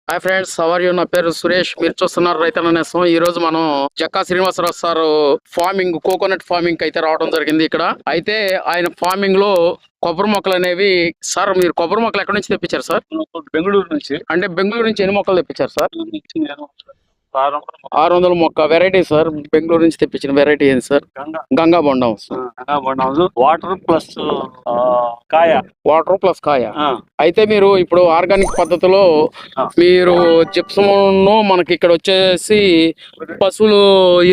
Hi friends, how are you? నా పేరు సురేష్. మీరు చూస్తున్నారు రైతన్న నేస్తం. ఈ రోజు మనం Jakka Srinivasarao sir farming, coconut farming అయితే రావడం జరిగింది. ఇక్కడ అయితే ఆయన ఫార్మింగ్ లో కొబ్బరి మొక్కలు అనేవి. సార్, మీరు కొబ్బరి మొక్కలు ఎక్కడి నుంచి తెప్పించారు సార్? బెంగళూరు నుంచి. అంటే బెంగళూరు నుంచి ఎన్ని మొక్కలు తెప్పించారు సార్? నేను 600 మొక్క వెరైటీ సార్. బెంగళూరు నుంచి తెప్పించిన వెరైటీ ఏంటి సార్? గంగా బొండం. వాటర్ ప్లస్ కాయ. వాటర్ ప్లస్ కాయ. అయితే మీరు ఇప్పుడు ఆర్గానిక్ పద్ధతిలో మీరు జిప్సమ్ మనకి ఇక్కడ వచ్చేసి పశువులు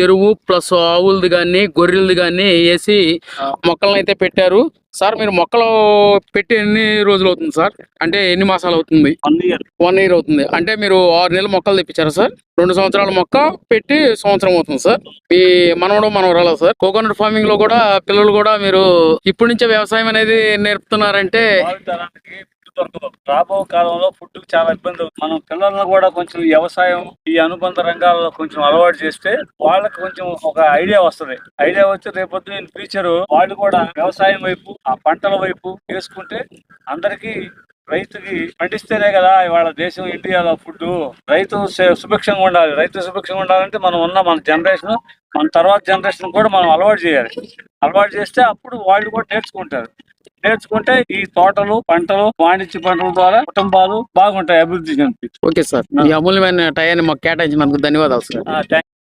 ఎరువు ప్లస్ ఆవులది గాని గొర్రెలది గాని వేసి మొక్కలను అయితే పెట్టారు. సార్, మీరు మొక్కలు పెట్టి ఎన్ని రోజులు అవుతుంది సార్? అంటే ఎన్ని మాసాలు అవుతుంది? 1 year అవుతుంది. అంటే మీరు 6 నెలల మొక్కలు తెప్పించారా సార్? 2 సంవత్సరాల మొక్క పెట్టి సంవత్సరం అవుతుంది సార్. మీ మనవడు మనవరాలా సార్? కోకోనట్ ఫార్మింగ్ లో కూడా పిల్లలు కూడా మీరు ఇప్పటి నుంచే వ్యవసాయం అనేది నేర్పుతున్నారంటే రాబో కాలంలో ఫుడ్ చాలా ఇబ్బంది అవుతుంది. మనం పిల్లలను కూడా కొంచెం వ్యవసాయం, ఈ అనుబంధ రంగాల్లో కొంచెం అలవాటు చేస్తే వాళ్ళకి కొంచెం ఒక ఐడియా వస్తుంది. ఐడియా వచ్చి రేపొద్దు ఫ్యూచర్ వాళ్ళు కూడా వ్యవసాయం వైపు, ఆ పంటల వైపు చేసుకుంటే అందరికీ, రైతుకి పండిస్తేనే కదా ఇవాళ దేశం ఇండియాలో ఫుడ్. రైతు సుభిక్షంగా ఉండాలి. రైతు సుభిక్షంగా ఉండాలంటే మన జనరేషన్, మన తర్వాత జనరేషన్ కూడా మనం అలవాటు చేయాలి. అలవాటు చేస్తే అప్పుడు వాళ్ళు కూడా నేర్చుకుంటారు. నేర్చుకుంటే ఈ తోటలు, పంటలు, వాణిజ్య పంటల ద్వారా కుటుంబాలు బాగుంటాయి, అభివృద్ధి చెందుతాయి. ఓకే సార్, ఈ అమూల్యమైన టయాన్ని మాకు కేటాయించినందుకు ధన్యవాదాలు సార్.